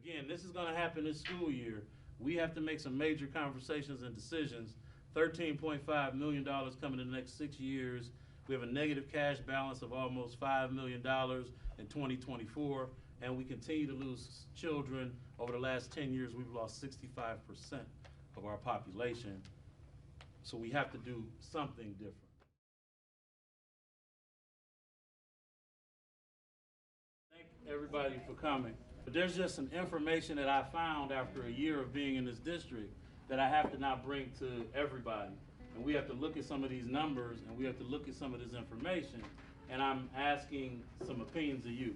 Again, this is going to happen this school year. We have to make some major conversations and decisions. $13.5 million coming in the next 6 years. We have a negative cash balance of almost $5 million in 2024, and we continue to lose children. Over the last 10 years, we've lost 65% of our population. So we have to do something different. Thank everybody for coming. But there's just some information that I found after a year of being in this district that I have to now bring to everybody. And we have to look at some of these numbers, and we have to look at some of this information, and I'm asking some opinions of you.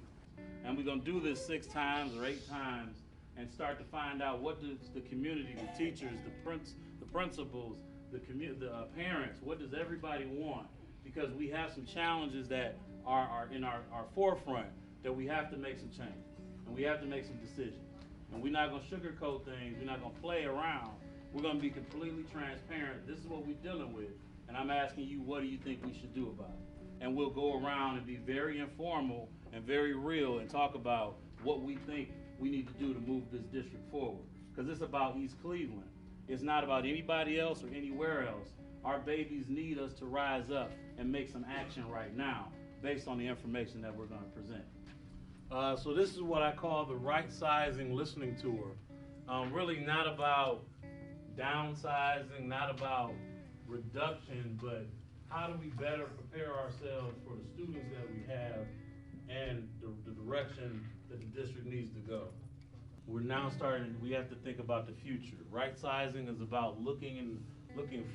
And we're gonna do this 6 times or 8 times and start to find out what does the community, the teachers, the principals, the parents, what does everybody want? Because we have some challenges that are in our forefront that we have to make some change. And we have to make some decisions. And we're not gonna sugarcoat things, we're not gonna play around. We're gonna be completely transparent. This is what we're dealing with. And I'm asking you, what do you think we should do about it? And we'll go around and be very informal and very real and talk about what we think we need to do to move this district forward. Because it's about East Cleveland. It's not about anybody else or anywhere else. Our babies need us to rise up and make some action right now based on the information that we're gonna present. So this is what I call the Rightsizing listening tour. Really not about downsizing, not about reduction, but how do we better prepare ourselves for the students that we have and the direction that the district needs to go. We're now starting, we have to think about the future. Rightsizing is about looking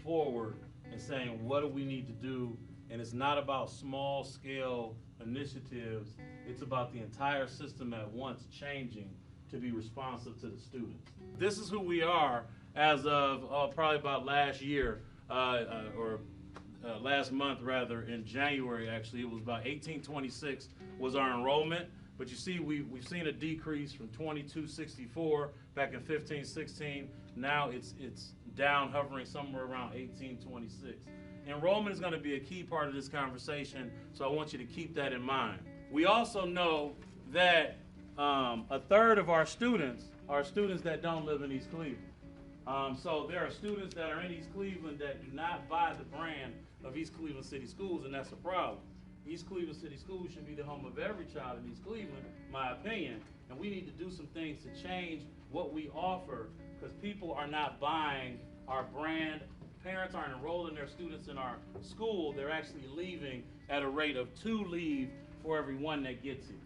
forward and saying, what do we need to do? And it's not about small scale initiatives, it's about the entire system at once changing to be responsive to the students. This is who we are as of probably about last year, last month rather, in January actually. It was about 1826 was our enrollment. But you see, we've seen a decrease from 2264 back in 15-16. Now it's down, hovering somewhere around 1826. Enrollment is going to be a key part of this conversation, so I want you to keep that in mind. We also know that a third of our students are students that don't live in East Cleveland. So there are students that are in East Cleveland that do not buy the brand of East Cleveland City Schools, and that's a problem. East Cleveland City Schools should be the home of every child in East Cleveland, my opinion, and we need to do some things to change what we offer, because people are not buying our brand. Parents aren't enrolling their students in our school. They're actually leaving at a rate of 2 leave for every 1 that gets here.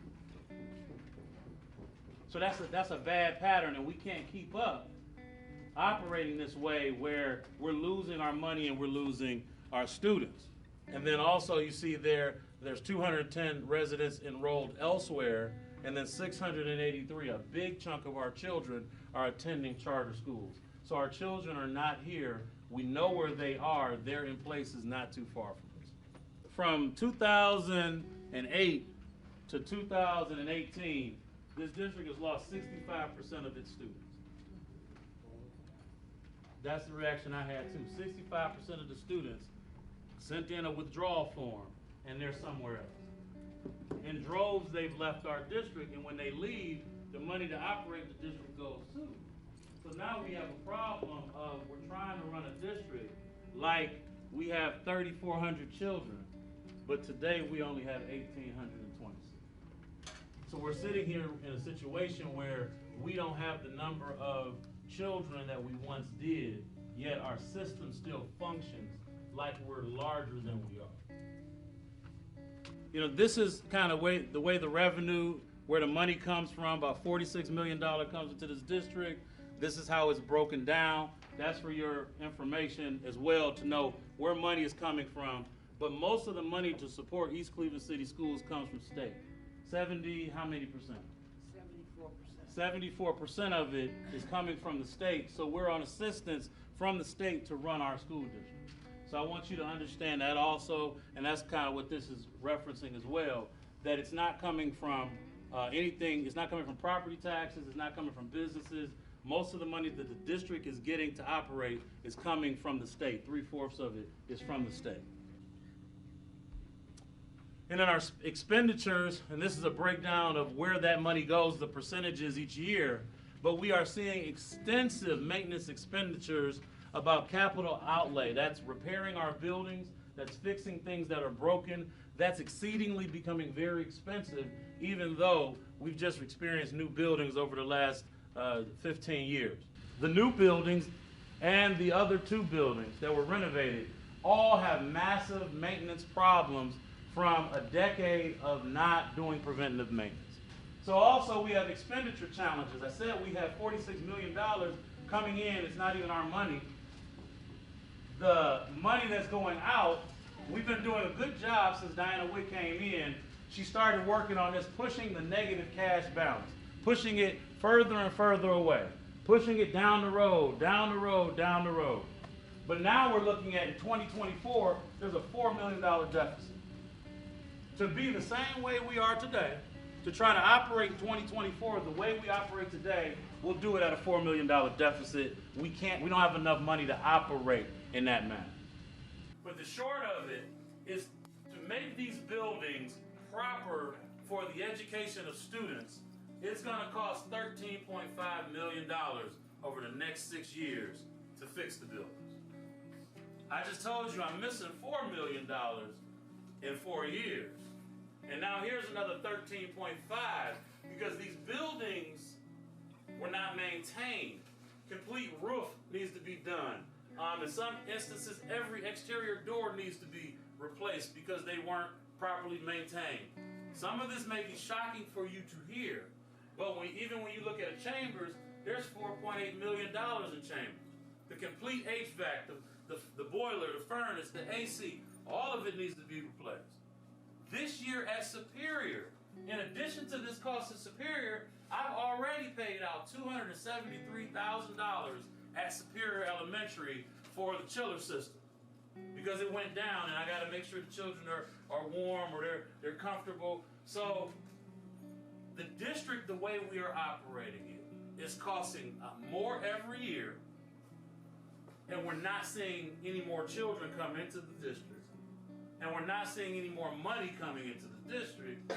So that's a bad pattern, and we can't keep up operating this way where we're losing our money and we're losing our students. And then also you see there's 210 residents enrolled elsewhere, and then 683, a big chunk of our children are attending charter schools. So our children are not here. We know where they are. They're in places not too far from us. From 2008 to 2018, this district has lost 65% of its students. That's the reaction I had too. 65% of the students sent in a withdrawal form, and they're somewhere else. In droves, they've left our district, and when they leave, the money to operate the district goes too. So now we have a problem of we're trying to run a district like we have 3,400 children, but today we only have 1,826. So we're sitting here in a situation where we don't have the number of children that we once did, yet our system still functions like we're larger than we are. You know, this is kind of the way the revenue, where the money comes from, about $46 million comes into this district. This is how it's broken down. That's for your information as well, to know where money is coming from. But most of the money to support East Cleveland City Schools comes from state. 70, how many percent? 74% of it is coming from the state. So we're on assistance from the state to run our school district. So I want you to understand that also, and that's kind of what this is referencing as well, that it's not coming from anything, it's not coming from property taxes, it's not coming from businesses. Most of the money that the district is getting to operate is coming from the state. 3/4 of it is from the state. And then our expenditures, and this is a breakdown of where that money goes, the percentages each year, but we are seeing extensive maintenance expenditures about capital outlay. That's repairing our buildings, that's fixing things that are broken, that's exceedingly becoming very expensive, even though we've just experienced new buildings over the last 15 years. The new buildings and the other two buildings that were renovated all have massive maintenance problems from a decade of not doing preventative maintenance. So also we have expenditure challenges. I said we have $46 million coming in. It's not even our money. The money that's going out, we've been doing a good job since Diana Witt came in. She started working on this, pushing the negative cash balance, pushing it further and further away, pushing it down the road, down the road, down the road. But now we're looking at in 2024, there's a $4 million deficit. To be the same way we are today, to try to operate in 2024 the way we operate today, we'll do it at a $4 million deficit. We don't have enough money to operate in that manner. But the short of it is to make these buildings proper for the education of students, it's going to cost $13.5 million over the next 6 years to fix the buildings. I just told you I'm missing $4 million in 4 years. And now here's another 13.5 because these buildings were not maintained. Complete roof needs to be done. In some instances, every exterior door needs to be replaced because they weren't properly maintained. Some of this may be shocking for you to hear, but even when you look at Chambers, there's $4.8 million in Chambers. The complete HVAC, the boiler, the furnace, the AC, all of it needs to be replaced. This year at Superior, in addition to this cost at Superior, I've already paid out $273,000 at Superior Elementary for the chiller system because it went down, and I got to make sure the children are warm or they're comfortable. So the district, the way we are operating it, is costing more every year, and we're not seeing any more children come into the district. And we're not seeing any more money coming into the district.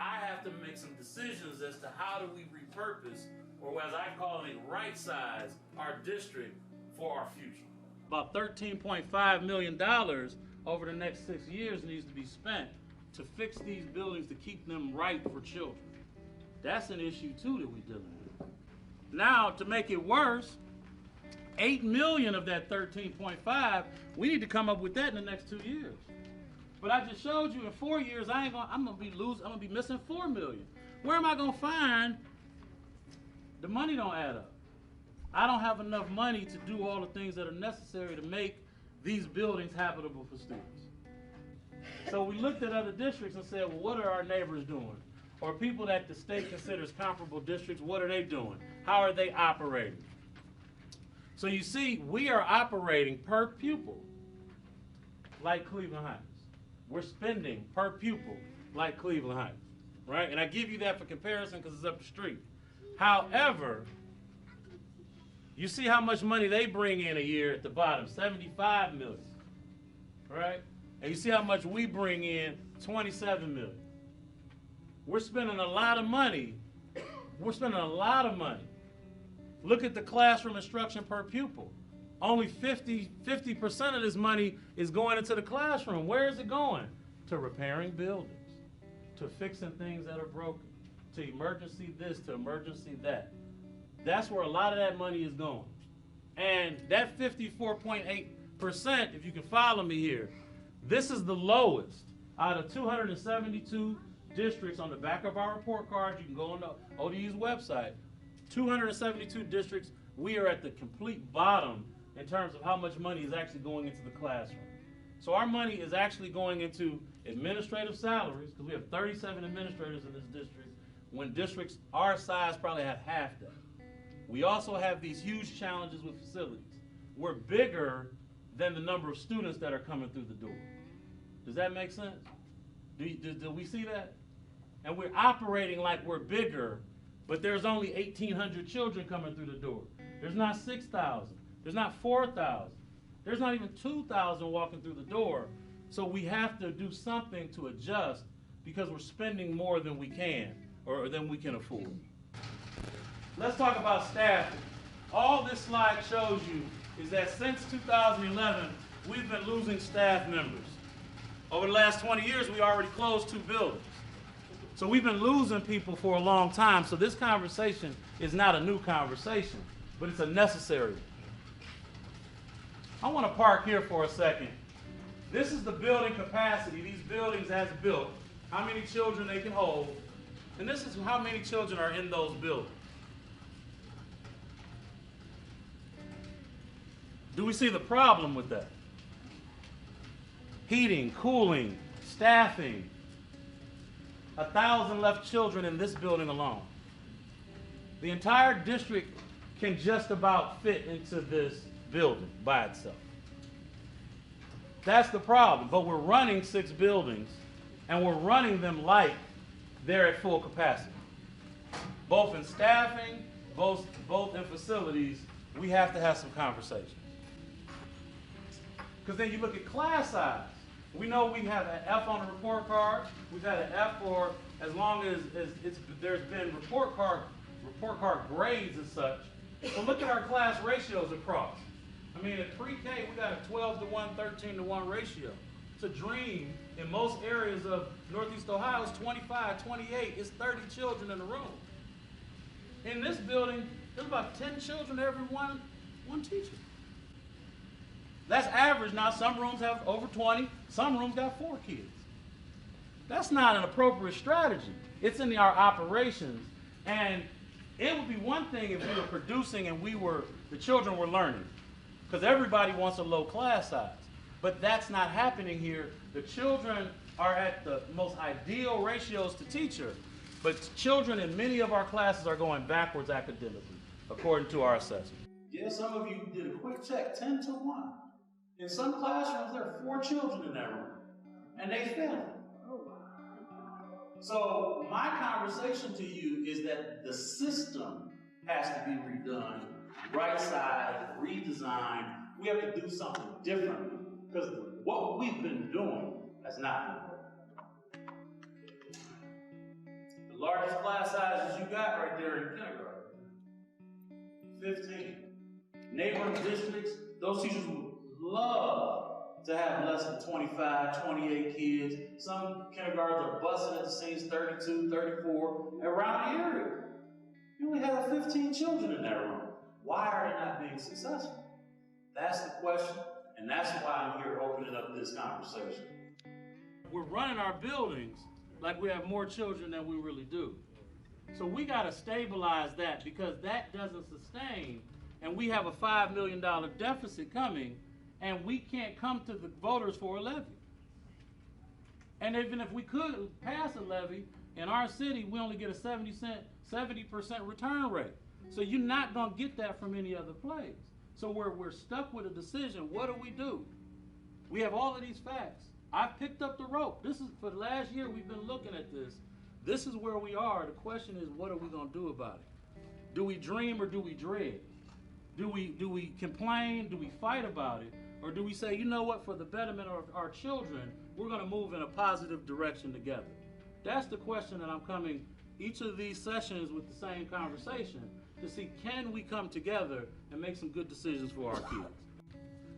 I have to make some decisions as to how do we repurpose, or as I call it, right-size our district for our future. About $13.5 million over the next 6 years needs to be spent to fix these buildings to keep them right for children. That's an issue too that we're dealing with. Now, to make it worse, $8 million of that 13.5, we need to come up with that in the next 2 years. But I just showed you in 4 years, I'm gonna be missing $4 million. Where am I gonna find? The money don't add up. I don't have enough money to do all the things that are necessary to make these buildings habitable for students. So we looked at other districts and said, well, what are our neighbors doing? Or people that the state considers comparable districts, what are they doing? How are they operating? So you see, we are operating per pupil like Cleveland Heights. We're spending per pupil like Cleveland Heights, right? And I give you that for comparison because it's up the street. However, you see how much money they bring in a year at the bottom, $75 million, right? And you see how much we bring in, $27 million. We're spending a lot of money. We're spending a lot of money. Look at the classroom instruction per pupil. Only 50% of this money is going into the classroom. Where is it going? To repairing buildings, to fixing things that are broken, to emergency this, to emergency that. That's where a lot of that money is going. And that 54.8%, if you can follow me here, this is the lowest out of 272 districts on the back of our report card. You can go on the ODU's website. 272 districts, we are at the complete bottom in terms of how much money is actually going into the classroom. So our money is actually going into administrative salaries, because we have 37 administrators in this district, when districts our size probably have half that. We also have these huge challenges with facilities. We're bigger than the number of students that are coming through the door. Does that make sense? Do we see that? And we're operating like we're bigger, but there's only 1,800 children coming through the door. There's not 6,000. There's not 4,000. There's not even 2,000 walking through the door. So we have to do something to adjust because we're spending more than we can or than we can afford. Let's talk about staffing. All this slide shows you is that since 2011, we've been losing staff members. Over the last 20 years, we already closed 2 buildings. So we've been losing people for a long time. So this conversation is not a new conversation, but it's a necessary one. I want to park here for a second. This is the building capacity, these buildings as built, how many children they can hold, and this is how many children are in those buildings. Do we see the problem with that? Heating, cooling, staffing. 1,000 left children in this building alone. The entire district can just about fit into this building by itself. That's the problem. But we're running 6 buildings, and we're running them like they're at full capacity. Both in staffing, both in facilities, we have to have some conversations. Because then you look at class size. We know we have an F on the report card. We've had an F for as long as there's been report card grades as such. So look at our class ratios across. I mean, at pre-K, we got a 12-to-1, 13-to-1 ratio. It's a dream. In most areas of Northeast Ohio, it's 25, 28. It's 30 children in a room. In this building, there's about 10 children to every one teacher. That's average. Now, some rooms have over 20. Some rooms got 4 kids. That's not an appropriate strategy. It's in our operations. And it would be one thing if we were producing and the children were learning. Because everybody wants a low class size. But that's not happening here. The children are at the most ideal ratios to teacher. But children in many of our classes are going backwards academically, according to our assessment. Yeah, some of you did a quick check, 10-to-1. In some classrooms, there are 4 children in that room, and they failed. So my conversation to you is that the system has to be redone, right-sized, redesigned. We have to do something differently, because what we've been doing has not been working. The largest class sizes you got right there in kindergarten, 15. Neighboring districts, those teachers would love to have less than 25, 28 kids. Some kindergartens are busting at the scenes, 32, 34, around the area. You only have 15 children in that room. Why are they not being successful? That's the question, and that's why I'm here opening up this conversation. We're running our buildings like we have more children than we really do. So we got to stabilize that, because that doesn't sustain, and we have a $5 million deficit coming, and we can't come to the voters for a levy. And even if we could pass a levy, in our city, we only get a 70% return rate. So you're not going to get that from any other place. So we're stuck with a decision. What do? We have all of these facts. I've picked up the rope. This is, for the last year, we've been looking at this. This is where we are. The question is, what are we going to do about it? Do we dream or do we dread? Do we complain? Do we fight about it? Or do we say, you know what, for the betterment of our children, we're going to move in a positive direction together? That's the question that I'm coming each of these sessions with the same conversation to see, can we come together and make some good decisions for our kids?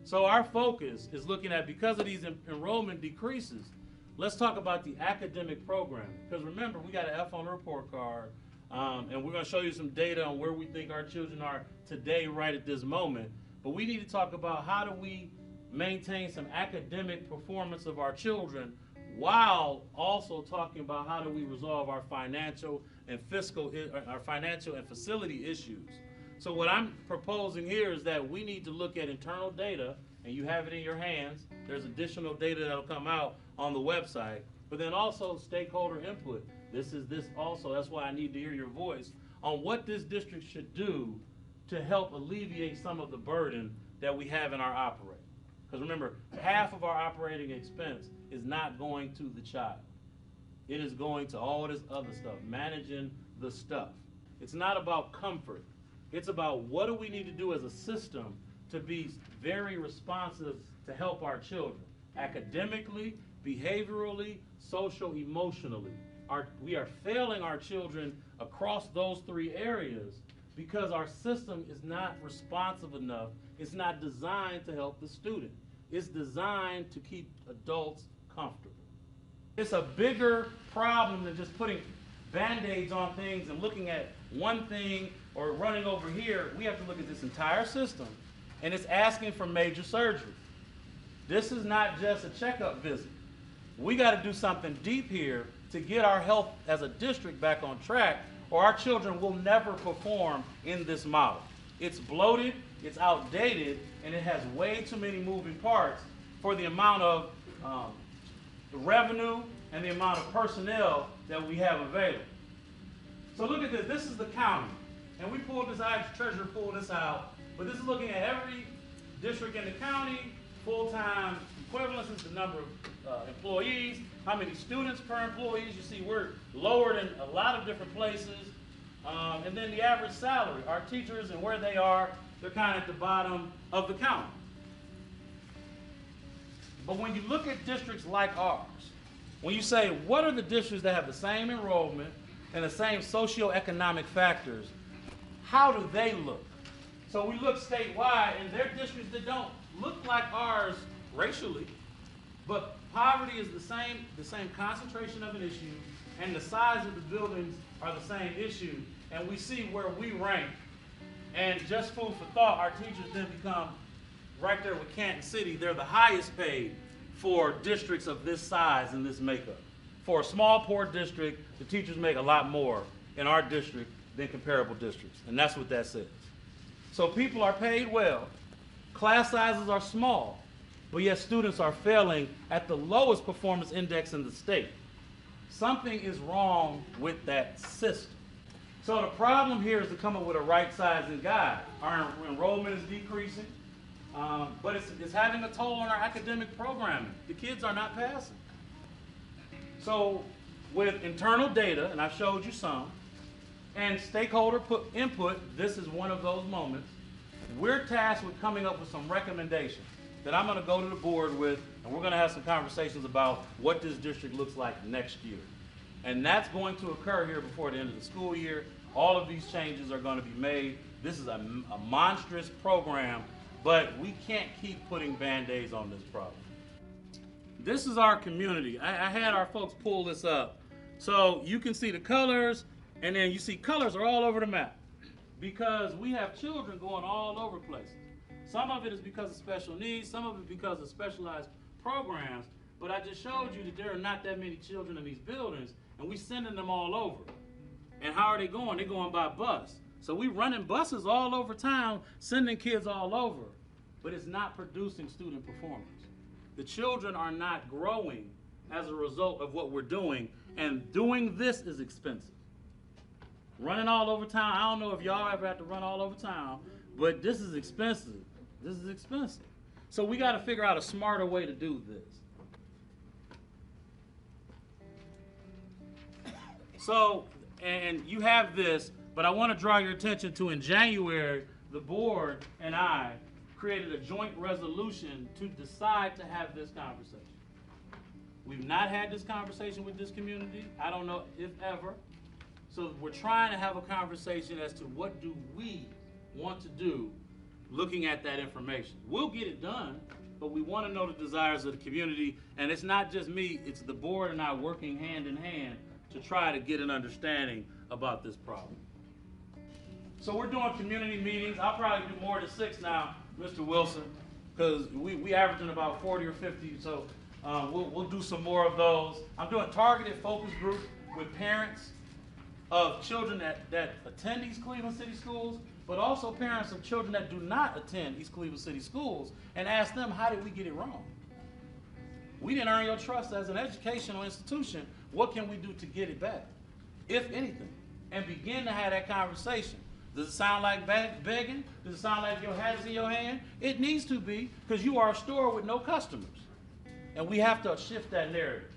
So our focus is looking at, because of these enrollment decreases, let's talk about the academic program. Because remember, we got an F on the report card, and we're going to show you some data on where we think our children are today, right at this moment. But we need to talk about, how do we maintain some academic performance of our children while also talking about how do we resolve our financial and facility issues. So what I'm proposing here is that we need to look at internal data, and you have it in your hands. There's additional data that'll come out on the website, but then also stakeholder input. This also, that's why I need to hear your voice on what this district should do to help alleviate some of the burden that we have in our operating. Because remember, half of our operating expense is not going to the child. It is going to all this other stuff, managing the stuff. It's not about comfort. It's about, what do we need to do as a system to be very responsive to help our children, academically behaviorally, social, emotionally. We are failing our children across those three areas because our system is not responsive enough. It's not designed to help the student. It's designed to keep adults comfortable. It's a bigger problem than just putting Band-Aids on things and looking at one thing or running over here. We have to look at this entire system, and it's asking for major surgery. This is not just a checkup visit. We got to do something deep here to get our health as a district back on track, or our children will never perform in this model. It's bloated, it's outdated, and it has way too many moving parts for the amount of the revenue and the amount of personnel that we have available. So look at this. This is the county. And we pulled this out, the treasurer pulled this out, but this is looking at every district in the county, full-time equivalences, the number of employees, how many students per employees. You see we're lower than a lot of different places. And then the average salary. Our teachers and where they are, they're kind of at the bottom of the county. But when you look at districts like ours, when you say, what are the districts that have the same enrollment and the same socioeconomic factors, how do they look? So we look statewide, and there are districts that don't look like ours racially, but poverty is the same concentration of an issue, and the size of the buildings are the same issue, and we see where we rank. And just food for thought, our teachers then become right there with Canton City. They're the highest paid for districts of this size and this makeup. For a small, poor district, the teachers make a lot more in our district than comparable districts, and that's what that says. So people are paid well, class sizes are small, but yet students are failing at the lowest performance index in the state. Something is wrong with that system. So the problem here is to come up with a right-sizing guide. Our enrollment is decreasing, but it's having a toll on our academic programming. The kids are not passing. So with internal data, and I showed you some, and stakeholder input, this is one of those moments, we're tasked with coming up with some recommendations that I'm going to go to the board with, and we're going to have some conversations about what this district looks like next year. And that's going to occur here before the end of the school year. All of these changes are going to be made. This is a monstrous program, but we can't keep putting Band-Aids on this problem. This is our community. I had our folks pull this up. So you can see the colors, and then you see colors are all over the map because we have children going all over places. Some of it is because of special needs, some of it because of specialized programs, but I just showed you that there are not that many children in these buildings, and we're sending them all over. And how are they going? They're going by bus. So we're running buses all over town, sending kids all over, but it's not producing student performance. The children are not growing as a result of what we're doing, and doing this is expensive. Running all over town, I don't know if y'all ever have to run all over town, but this is expensive. This is expensive. So we got to figure out a smarter way to do this. So, and you have this, but I want to draw your attention to in January, the board and I created a joint resolution to decide to have this conversation. We've not had this conversation with this community. I don't know if ever. So we're trying to have a conversation as to what do we want to do looking at that information. We'll get it done, but we want to know the desires of the community, and it's not just me, it's the board and I working hand in hand to try to get an understanding about this problem. So we're doing community meetings. I'll probably do more than 6 now, Mr. Wilson, because we averaging about 40 or 50, so we'll do some more of those. I'm doing targeted focus groups with parents of children that attend East Cleveland City Schools, but also parents of children that do not attend East Cleveland City Schools, and ask them, how did we get it wrong? We didn't earn your trust as an educational institution. What can we do to get it back, if anything? And begin to have that conversation. Does it sound like begging? Does it sound like your hat is in your hand? It needs to be, because you are a store with no customers. And we have to shift that narrative.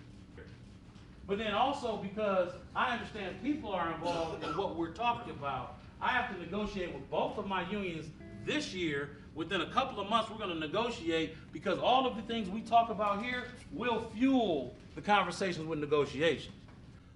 But then also because I understand people are involved in what we're talking about, I have to negotiate with both of my unions this year. Within a couple of months, we're going to negotiate, because all of the things we talk about here will fuel the conversations with negotiations.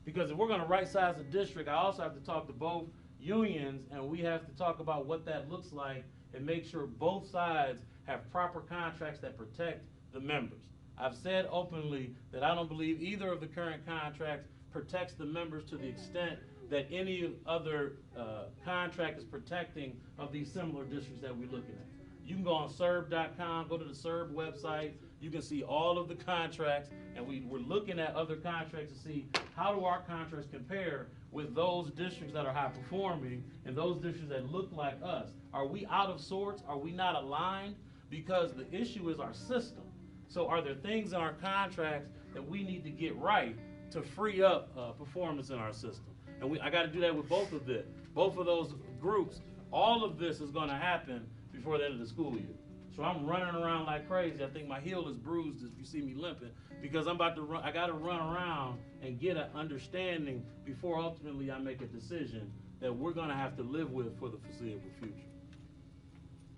Because if we're going to right size the district, I also have to talk to both unions, and we have to talk about what that looks like and make sure both sides have proper contracts that protect the members. I've said openly that I don't believe either of the current contracts protects the members to the extent that any other contract is protecting of these similar districts that we're looking at. You can go on serb.com, go to the CERB website, you can see all of the contracts, and we're looking at other contracts to see how do our contracts compare with those districts that are high performing and those districts that look like us. Are we out of sorts? Are we not aligned? Because the issue is our system. So are there things in our contracts that we need to get right to free up performance in our system? And I got to do that with both of those groups. All of this is going to happen before the end of the school year. So I'm running around like crazy. I think my heel is bruised if you see me limping, because I'm about to run. I got to run around and get an understanding before ultimately I make a decision that we're going to have to live with for the foreseeable future.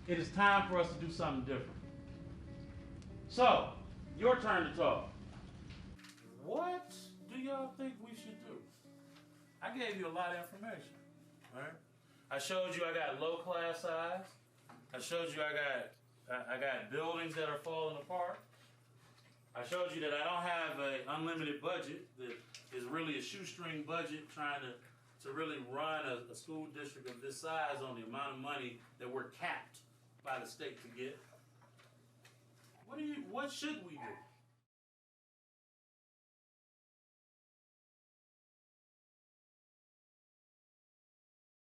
It is time for us to do something different. So, your turn to talk. What do y'all think we should do? I gave you a lot of information, right? I showed you I got low class size. I showed you I got buildings that are falling apart. I showed you that I don't have an unlimited budget, that is really a shoestring budget trying to really run a school district of this size on the amount of money that we're capped by the state to get. What should we do?